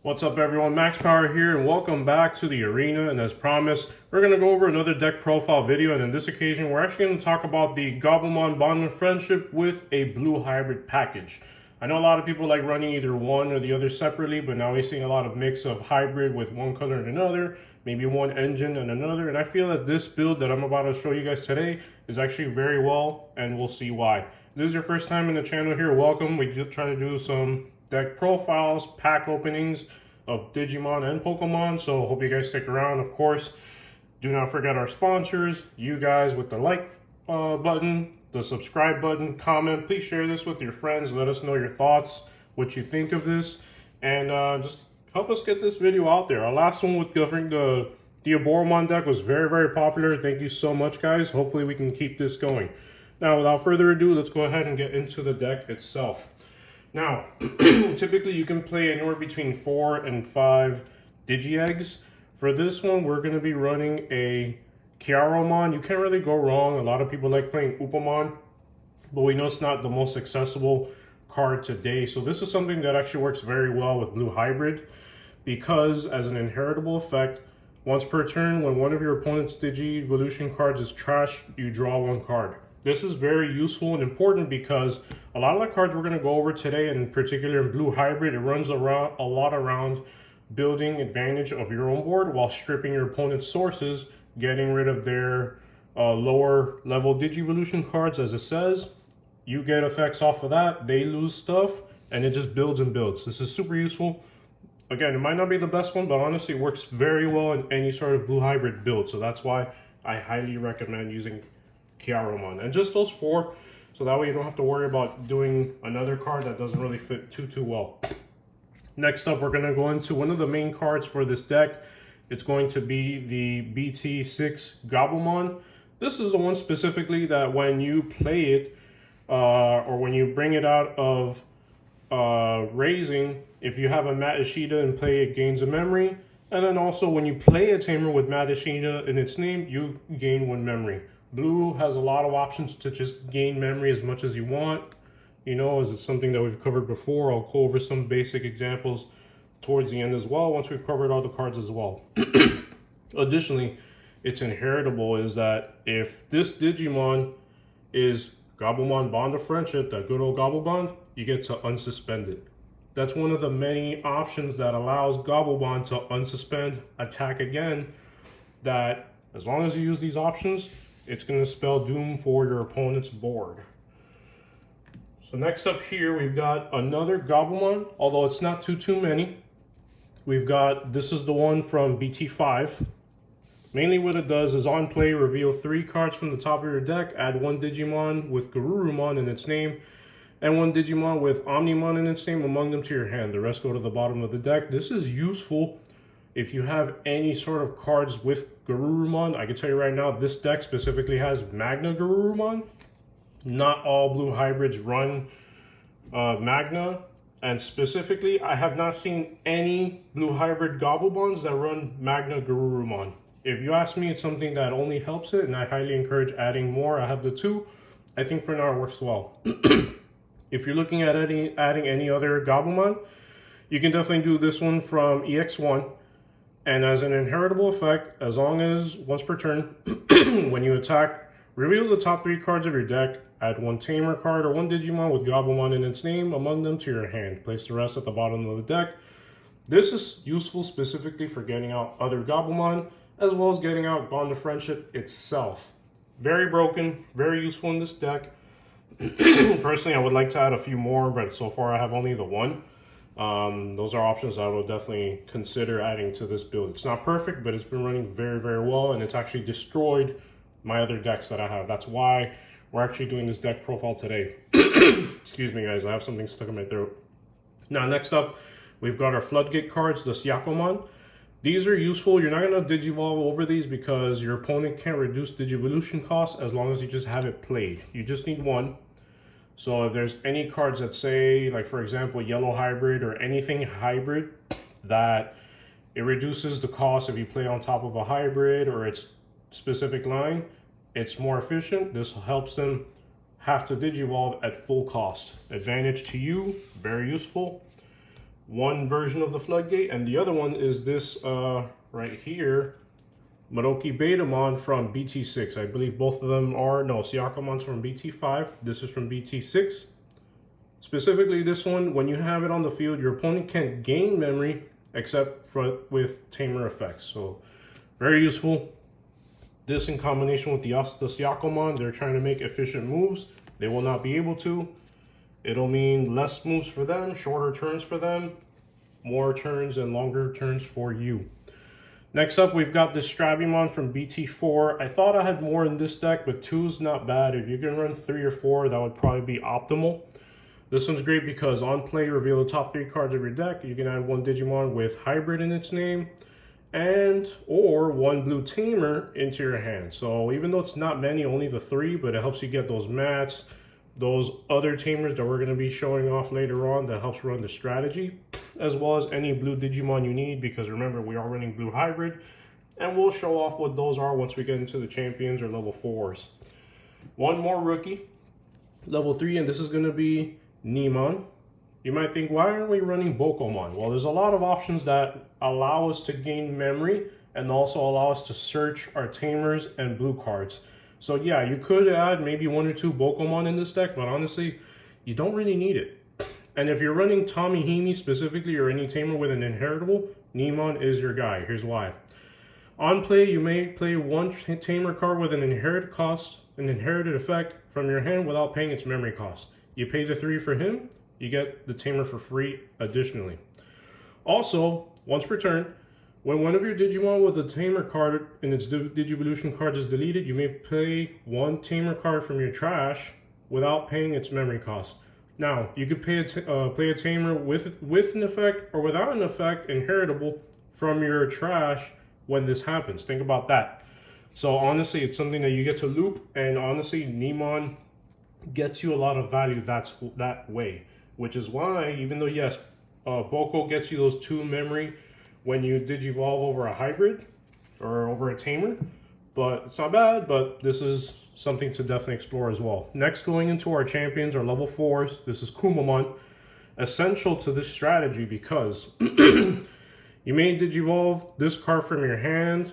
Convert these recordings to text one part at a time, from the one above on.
What's up everyone, Max Power here and welcome back to the arena. And as promised, we're going to go over another deck profile video, and on this occasion we're actually going to talk about the Gabumon Bond of Friendship with a blue hybrid package. I know a lot of people like running either one or the other separately, but now we're seeing a lot of mix of hybrid with one color and another, maybe one engine and another, and I feel that this build that I'm about to show you guys today is actually very well, and we'll see why. If this is your first time in the channel here, welcome. We do try to do some deck profiles, pack openings of Digimon and Pokemon, so hope you guys stick around. Of course, do not forget our sponsors, you guys, with the like button, the subscribe button, comment. Please share this with your friends. Let us know your thoughts, what you think of this, and just help us get this video out there. Our last one with covering the Gabumon deck was very popular. Thank you so much, guys. Hopefully we can keep this going. Now, without further ado, let's go ahead and get into the deck itself. Now, typically you can play anywhere between 4 and 5 Digi-Eggs. For this one, we're going to be running a Kakumon. You can't really go wrong. A lot of people like playing Upamon, but we know it's not the most accessible card today. So this is something that actually works very well with Blue Hybrid, because as an inheritable effect, once per turn, when one of your opponent's Digi Evolution cards is trashed, you draw one card. This is very useful and important because a lot of the cards we're going to go over today, and in particular in Blue Hybrid, it runs a lot around building advantage of your own board while stripping your opponent's sources, getting rid of their lower level Digivolution cards. As it says, you get effects off of that, they lose stuff, and it just builds and builds. This is super useful. Again, it might not be the best one, but honestly it works very well in any sort of Blue Hybrid build, so that's why I highly recommend using Kakumon. And just those 4, so that way you don't have to worry about doing another card that doesn't really fit too well. Next up, we're going to go into one of the main cards for this deck. It's going to be the BT6 Gabumon. This is the one specifically that when you play it, or when you bring it out of raising, if you have a Matashita and play it, gains a memory. And then also when you play a tamer with Matashita in its name, you gain 1 memory. Blue has a lot of options to just gain memory as much as you want. You know, as it's something that we've covered before. I'll go over some basic examples towards the end as well, once we've covered all the cards as well. Additionally, it's inheritable is that if this Digimon is Gabumon Bond of Friendship, that good old Gabubond, you get to unsuspend it. That's one of the many options that allows Gabubond to unsuspend, attack again, that as long as you use these options, it's going to spell doom for your opponent's board. So next up here, we've got another Gabumon, although it's not too many. We've got, this is the one from BT5. Mainly what it does is on play, reveal 3 cards from the top of your deck, add 1 Digimon with Gabumon in its name, and 1 Digimon with Omnimon in its name among them to your hand. The rest go to the bottom of the deck. This is useful if you have any sort of cards with Gabumon. I can tell you right now, this deck specifically has Magna Gabumon. Not all Blue Hybrids run Magna. And specifically, I have not seen any Blue Hybrid Gabubonds that run Magna Gabumon. If you ask me, it's something that only helps it, and I highly encourage adding more. I have the 2. I think for now it works well. If you're looking at adding any other Gabumon, you can definitely do this one from EX1. And as an inheritable effect, as long as once per turn, when you attack, reveal the top 3 cards of your deck, add 1 Tamer card or 1 Digimon with Gabumon in its name among them to your hand. Place the rest at the bottom of the deck. This is useful specifically for getting out other Gabumon, as well as getting out Bond of Friendship itself. Very broken, very useful in this deck. Personally, I would like to add a few more, but so far I have only the 1. Those are options I will definitely consider adding to this build. It's not perfect, but it's been running very well, and it's actually destroyed my other decks that I have. That's why we're actually doing this deck profile today. Excuse me, guys, I have something stuck in my throat. Now, next up, we've got our Floodgate Cards, the Kakumon. These are useful. You're not going to Digivolve over these because your opponent can't reduce Digivolution costs as long as you just have it played. You just need 1. So if there's any cards that say, like for example, Yellow Hybrid or anything hybrid, that it reduces the cost if you play on top of a hybrid or its specific line, it's more efficient. This helps them have to Digivolve at full cost. Advantage to you, very useful. one version of the Floodgate, and the other one is this right here, Madoki Betamon from BT6. I believe both of them are, no, Siakumon's from BT5. This is from BT6. Specifically this one, when you have it on the field, your opponent can't gain memory except with Tamer effects. So very useful. This in combination with the Siakumon, they're trying to make efficient moves. They will not be able to. It'll mean less moves for them, shorter turns for them, more turns and longer turns for you. Next up, we've got this Gabumon from BT4. I thought I had more in this deck, but 2's not bad. If you can run 3 or 4, that would probably be optimal. This one's great because on play, reveal the top 3 cards of your deck. You can add one Digimon with hybrid in its name, and or one blue tamer into your hand. So even though it's not many, only the 3, but it helps you get those mats, those other tamers that we're going to be showing off later on, that helps run the strategy, as well as any blue Digimon you need, because remember, we are running blue hybrid, and we'll show off what those are once we get into the champions or level 4s. One more rookie, level 3, and this is going to be Nimon. You might think, why aren't we running Bokomon? Well, there's a lot of options that allow us to gain memory and also allow us to search our tamers and blue cards. So yeah, you could add maybe 1 or 2 Bokomon in this deck, but honestly, you don't really need it. And if you're running Tamihimi specifically, or any tamer with an inheritable, Nimon is your guy. Here's why. On play, you may play one tamer card with an inherited effect from your hand without paying its memory cost. You pay the 3 for him, you get the tamer for free additionally. Also, once per turn, when one of your Digimon with a tamer card in its Digivolution cards is deleted, you may play one tamer card from your trash without paying its memory cost. Now, you could play a tamer with an effect or without an effect inheritable from your trash when this happens. Think about that. So honestly, it's something that you get to loop, and honestly, Nimon gets you a lot of value that way. Which is why, even though yes, Boko gets you those 2 memory when you Digivolve over a hybrid or over a tamer, but it's not bad, but this is something to definitely explore as well. Next, going into our champions, our level 4s, this is Kakumon. Essential to this strategy because you may Digivolve this card from your hand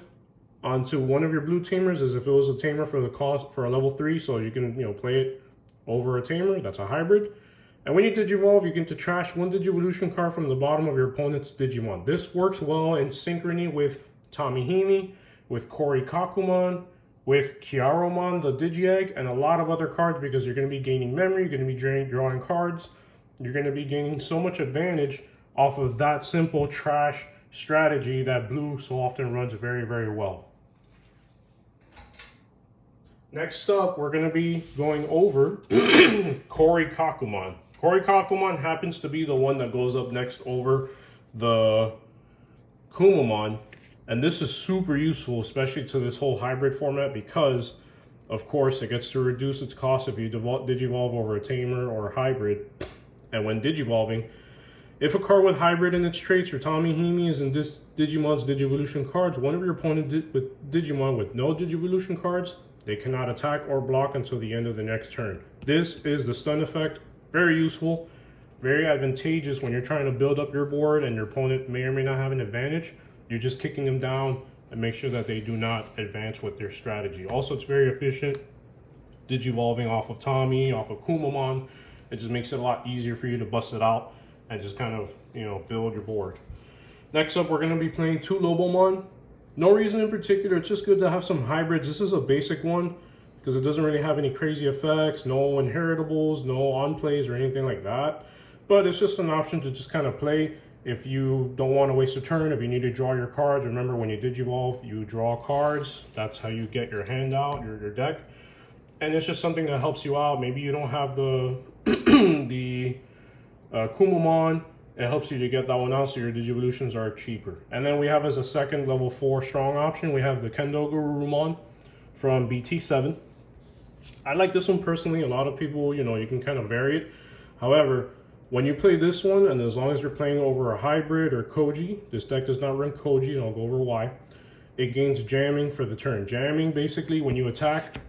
onto one of your blue tamers as if it was a tamer for the cost for a level 3, so you can play it over a tamer. That's a hybrid. And when you Digivolve, you get to trash one Digivolution card from the bottom of your opponent's Digimon. This works well in synchrony with Tamihimi, with Kori Kakumon, with Kiaromon, the Digi-Egg, and a lot of other cards, because you're going to be gaining memory, you're going to be drawing cards, you're going to be gaining so much advantage off of that simple trash strategy that blue so often runs very, very well. Next up, we're going to be going over Kori Kakumon. Kori Kakumon happens to be the one that goes up next over the Kumamon. And this is super useful, especially to this whole hybrid format, because, of course, it gets to reduce its cost if you Digivolve over a tamer or a hybrid. And when Digivolving, if a card with hybrid in its traits or Tamihimi is in this Digimon's Digivolution cards, one of your opponent with Digimon with no Digivolution cards, they cannot attack or block until the end of the next turn. This is the stun effect. Very useful, very advantageous when you're trying to build up your board and your opponent may or may not have an advantage. You're just kicking them down and make sure that they do not advance with their strategy. Also, it's very efficient. Digivolving off of Tommy, off of Kumamon, it just makes it a lot easier for you to bust it out and just kind of, build your board. Next up, we're going to be playing 2 Lobomon. No reason in particular, it's just good to have some hybrids. This is a basic one because it doesn't really have any crazy effects, no inheritables, no on-plays or anything like that. But it's just an option to just kind of play if you don't want to waste a turn, if you need to draw your cards. Remember, when you Digivolve, you draw cards. That's how you get your hand out, your deck. And it's just something that helps you out. Maybe you don't have the Kumamon. It helps you to get that one out so your Digivolutions are cheaper. And then we have, as a second level 4 strong option, we have the Kendo Gabumon from BT7. I like this one personally. A lot of people, you can kind of vary it. However, when you play this one, and as long as you're playing over a hybrid or Koji, this deck does not run Koji, and I'll go over why. It gains jamming for the turn. Jamming, basically, when you attack,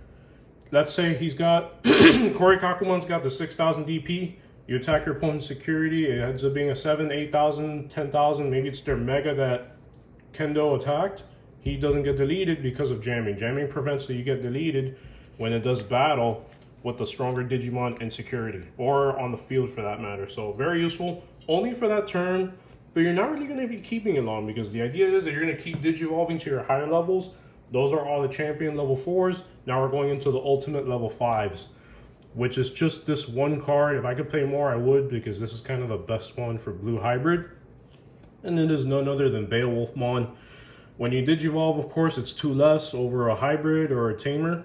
let's say he's got, Kori Kakumon's got the 6000 DP, You attack your opponent's security, it ends up being a 7, 8,000, 10,000, maybe it's their mega that Kendo attacked. He doesn't get deleted because of jamming. Jamming prevents that you get deleted when it does battle with the stronger Digimon in security, or on the field for that matter. So very useful, only for that turn, but you're not really going to be keeping it long, because the idea is that you're going to keep Digivolving to your higher levels. Those are all the champion level 4s. Now we're going into the ultimate level 5s, which is just this one card. If I could play more, I would, because this is kind of the best one for blue hybrid. And it is none other than Beowulfmon. When you Digivolve, of course, it's 2 less over a hybrid or a tamer.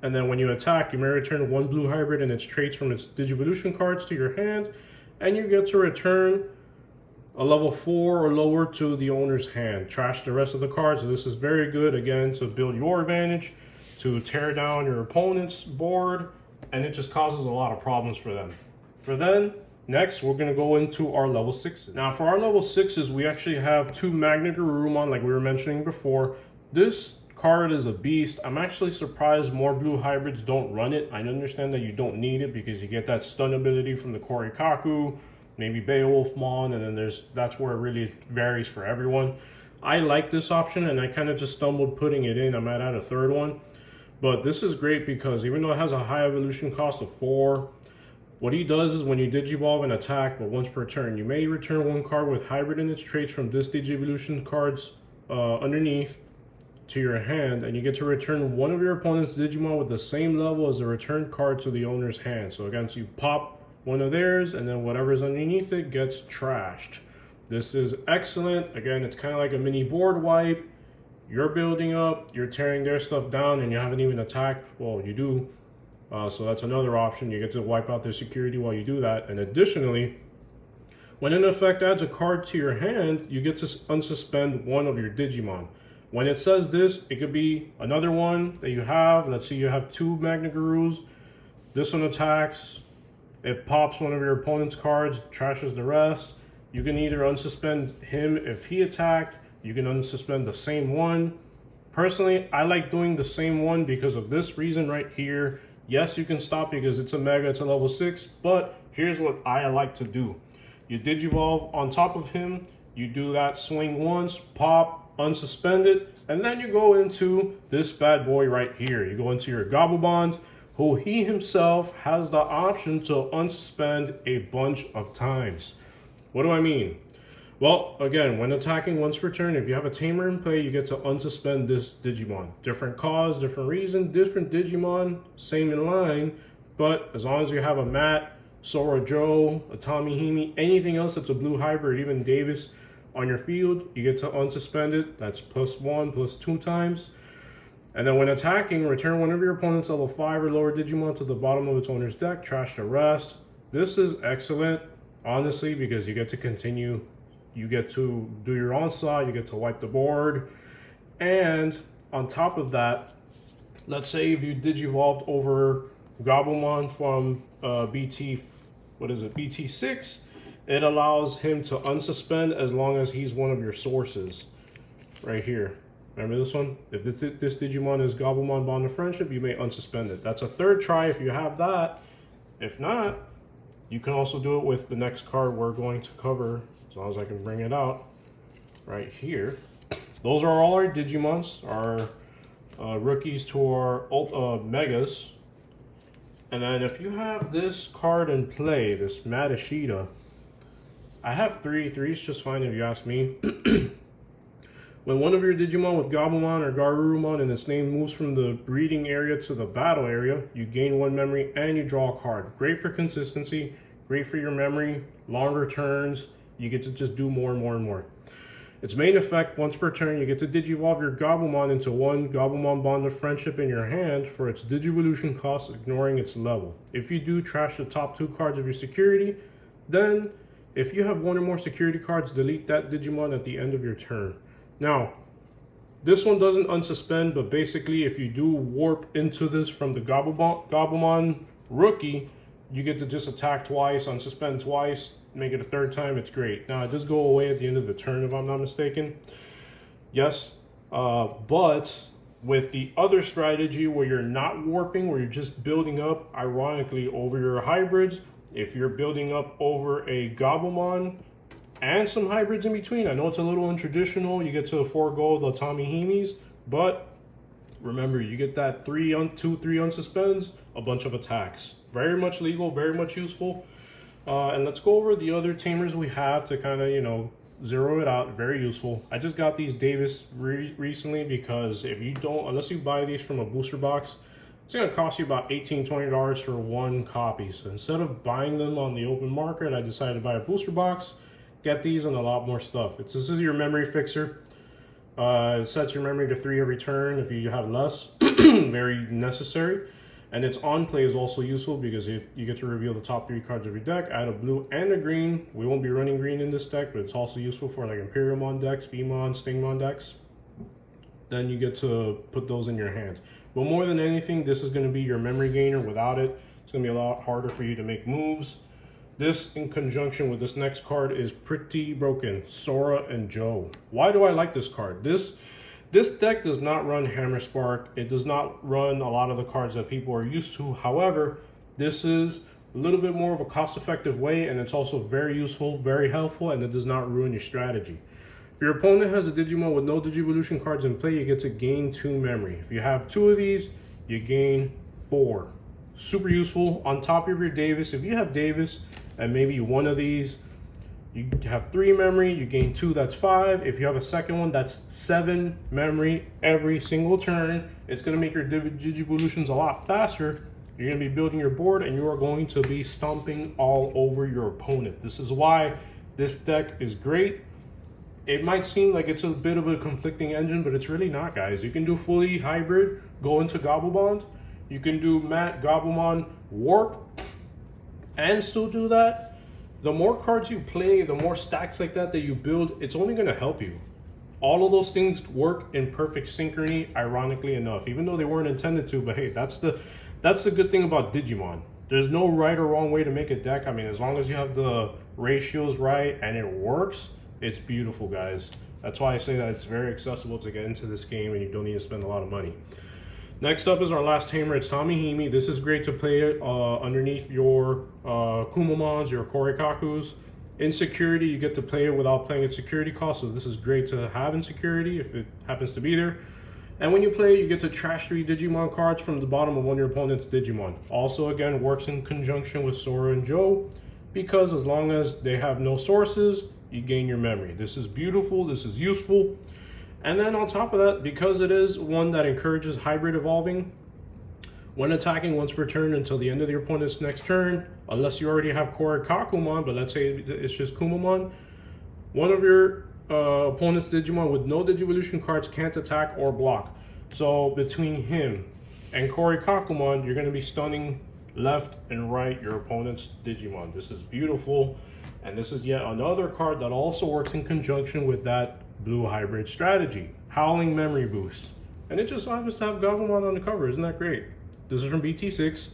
And then when you attack, you may return 1 blue hybrid and its traits from its Digivolution cards to your hand, and you get to return a level 4 or lower to the owner's hand. Trash the rest of the cards. So this is very good, again, to build your advantage, to tear down your opponent's board, and it just causes a lot of problems for them. For then, next, we're going to go into our level 6s. Now, for our level 6s, we actually have 2 Magna Gabumon, like we were mentioning before. This card is a beast. I'm actually surprised more blue hybrids don't run it. I understand that you don't need it because you get that stun ability from the Korikaku, maybe Beowulfmon, and then that's where it really varies for everyone. I like this option, and I kind of just stumbled putting it in. I might add a third one. But this is great because even though it has a high evolution cost of 4, what he does is when you Digivolve and attack, but once per turn, you may return 1 card with hybrid in its traits from this Digivolution cards underneath to your hand, and you get to return 1 of your opponent's Digimon with the same level as the returned card to the owner's hand. So again, so you pop 1 of theirs, and then whatever's underneath it gets trashed. This is excellent. Again, it's kind of like a mini board wipe. You're building up, you're tearing their stuff down, and you haven't even attacked. Well, you do. So that's another option. You get to wipe out their security while you do that. And additionally, when an effect adds a card to your hand, you get to unsuspend 1 of your Digimon. When it says this, it could be another one that you have. Let's say you have 2 Magna Garus. This one attacks. It pops 1 of your opponent's cards, trashes the rest. You can either unsuspend him if he attacked. You can unsuspend the same one. Personally, I like doing the same one because of this reason right here. Yes, you can stop because it's a mega, it's a level 6, but here's what I like to do. You Digivolve on top of him, you do that swing once, pop, unsuspend it, and then you go into this bad boy right here. You go into your Gabubond, who he himself has the option to unsuspend a bunch of times. What do I mean? Well, again, when attacking once per turn, if you have a tamer in play, you get to unsuspend this Digimon. Different cause, different reason, different Digimon, same in line, but as long as you have a Matt, Sora Joe, a Tommy Himi, anything else that's a blue hybrid, even Davis on your field, you get to unsuspend it. That's +1, +2 times. And then when attacking, return 1 of your opponent's level 5 or lower Digimon to the bottom of its owner's deck, trash the rest. This is excellent, honestly, because you get to continue. You get to do your onslaught, you get to wipe the board. And on top of that, let's say if you Digivolved over Gabumon from BT6, it allows him to unsuspend as long as he's one of your sources. Right here. Remember this one? If this Digimon is Gabumon Bond of Friendship, you may unsuspend it. That's a third try if you have that. If not, you can also do it with the next card we're going to cover, as long as I can bring it out right here. Those are all our Digimons, our rookies to our Megas. And then if you have this card in play, this Madashida, I have 3. 3 is just fine if you ask me. When 1 of your Digimon with Gabumon or Garurumon and its name moves from the breeding area to the battle area, you gain 1 memory and you draw a card. Great for consistency, great for your memory, longer turns. You get to just do more and more and more. Its main effect, once per turn, you get to Digivolve your Gabumon into 1 Gabumon Bond of Friendship in your hand for its Digivolution cost, ignoring its level. If you do, trash the top 2 cards of your security. Then, if you have 1 or more security cards, delete that Digimon at the end of your turn. Now, this one doesn't unsuspend, but basically if you do warp into this from the Gabumon rookie, you get to just attack twice, unsuspend twice, make it a 3rd time. It's great. Now, it does go away at the end of the turn, if I'm not mistaken. Yes, but with the other strategy where you're not warping, where you're just building up, ironically, over your hybrids, if you're building up over a Gabumon and some hybrids in between. I know it's a little untraditional. You get to forego the Tomihimis, but remember, you get that 3 unsuspends, a bunch of attacks. Very much legal, very much useful. And let's go over the other tamers we have to kind of, you know, zero it out. Very useful. I just got these Davis recently because if you don't, unless you buy these from a booster box, it's going to cost you about $18–20 for one copy. So instead of buying them on the open market, I decided to buy a booster box, get these and a lot more stuff. This is your memory fixer. It sets your memory to 3 every turn if you have less. Very necessary. And its on play is also useful because you get to reveal the top 3 cards of your deck. Add a blue and a green. We won't be running green in this deck, but it's also useful for like Imperialmon decks, Vmon, Stingmon decks. Then you get to put those in your hand. But more than anything, this is going to be your memory gainer. Without it, it's going to be a lot harder for you to make moves. This, in conjunction with this next card, is pretty broken. Sora and Joe. Why do I like this card? This deck does not run Hammer Spark. It does not run a lot of the cards that people are used to. However, this is a little bit more of a cost-effective way, and it's also very useful, very helpful, and it does not ruin your strategy. If your opponent has a Digimon with no Digivolution cards in play, you get to gain 2 memory. If you have 2 of these, you gain 4. Super useful. On top of your Davis, if you have Davis and maybe 1 of these, you have 3 memory, you gain 2, that's 5. If you have a second one, that's 7 memory every single turn. It's going to make your Digivolutions a lot faster. You're going to be building your board, and you are going to be stomping all over your opponent. This is why this deck is great. It might seem like it's a bit of a conflicting engine, but it's really not, guys. You can do fully hybrid, go into Gabubond. You can do Matte Gabumon Warp, and still do that. The more cards you play, the more stacks like that you build, it's only going to help you. All of those things work in perfect synchrony, ironically enough, even though they weren't intended to. But hey, that's the good thing about Digimon. There's no right or wrong way to make a deck. I mean, as long as you have the ratios right and it works, it's beautiful, guys. That's why I say that it's very accessible to get into this game and you don't need to spend a lot of money. Next up is our last tamer. It's Tomihimi. This is great to play underneath your Kumamons, your Korikakus. In security, you get to play it without playing its security cost, so this is great to have in security if it happens to be there. And when you play, you get to trash 3 Digimon cards from the bottom of one of your opponent's Digimon. Also, again, works in conjunction with Sora and Joe, because as long as they have no sources, you gain your memory. This is beautiful, this is useful. And then on top of that, because it is one that encourages hybrid evolving, when attacking once per turn until the end of your opponent's next turn, unless you already have Kakumon, but let's say it's just Kumamon, one of your opponent's Digimon with no Digivolution cards can't attack or block. So between him and Kakumon, you're going to be stunning left and right your opponent's Digimon. This is beautiful, and this is yet another card that also works in conjunction with that blue hybrid strategy. Howling Memory Boost. And it just happens to have Gabumon on the cover. Isn't that great? This is from BT6.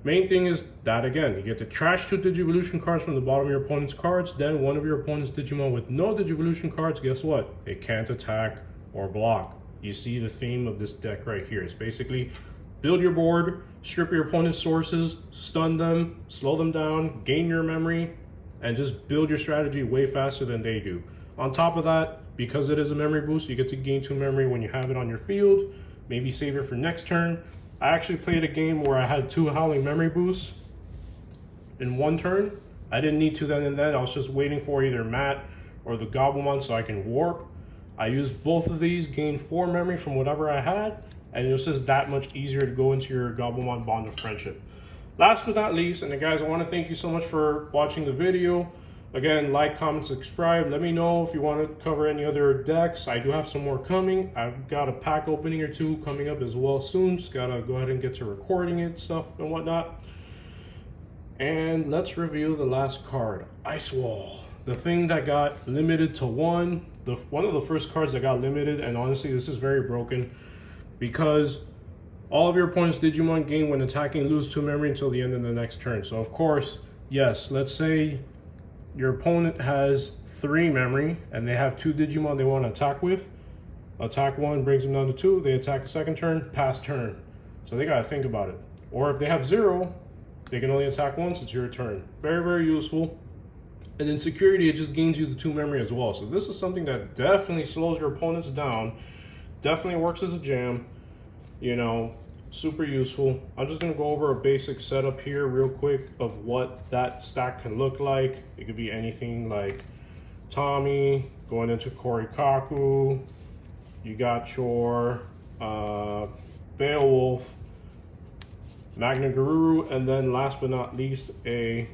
Main thing is that, again, you get to trash 2 Digivolution cards from the bottom of your opponent's cards. Then one of your opponent's Digimon with no Digivolution cards, guess what? It can't attack or block. You see the theme of this deck right here. It's basically build your board, strip your opponent's sources, stun them, slow them down, gain your memory, and just build your strategy way faster than they do. On top of that, because it is a memory boost, you get to gain 2 memory when you have it on your field. Maybe save it for next turn. I actually played a game where I had 2 Howling Memory Boosts in one turn. I didn't need to then and then. I was just waiting for either Matt or the Gabumon so I can warp. I used both of these, gained 4 memory from whatever I had, and it was just that much easier to go into your Gabumon Bond of Friendship. Last but not least, and guys, I want to thank you so much for watching the video. Again, like, comment, subscribe. Let me know if you want to cover any other decks. I do have some more coming. I've got a pack opening or 2 coming up as well soon. Just gotta go ahead and get to recording it, stuff and whatnot. And let's review the last card, Ice Wall. The thing that got limited to 1. One of the first cards that got limited, and honestly, this is very broken because all of your opponent's Digimon gain when attacking lose 2 memory until the end of the next turn. So of course, yes, let's say your opponent has 3 memory and they have 2 Digimon they want to attack with. Attack 1 brings them down to 2. They attack a second turn, pass turn. So they got to think about it. Or if they have 0, They can only attack once, it's your turn. Very, very useful. And in security, it just gains you the 2 memory as well. So this is something that definitely slows your opponents down. Definitely works as a jam. You know, super useful. I'm just gonna go over a basic setup here real quick of what that stack can look like. It could be anything like Tommy going into Kaku. You got your Beowulf, Magna Guru, and then last but not least a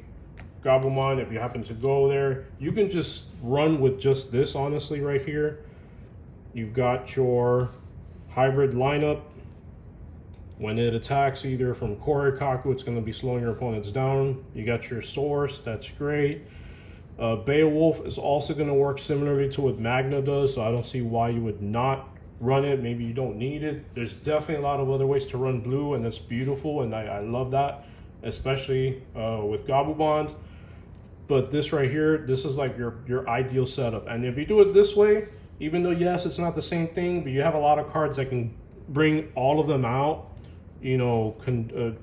Gabumon. If you happen to go there, you can just run with just this, honestly, right here. You've got your hybrid lineup. When it attacks either from Kaku, it's going to be slowing your opponents down. You got your source, that's great. Beowulf is also going to work similarly to what Magna does, so I don't see why you would not run it. Maybe you don't need it. There's definitely a lot of other ways to run blue, and it's beautiful, and I love that, especially with Gabubond. But this right here, this is like your ideal setup. And if you do it this way, even though yes, it's not the same thing, but you have a lot of cards that can bring all of them out, you know,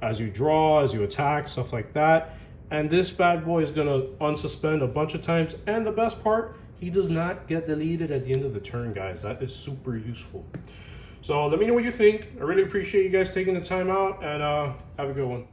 as you draw, as you attack, stuff like that. And this bad boy is gonna unsuspend a bunch of times. And the best part, he does not get deleted at the end of the turn, guys. That is super useful. So let me know what you think. I really appreciate you guys taking the time out, and have a good one.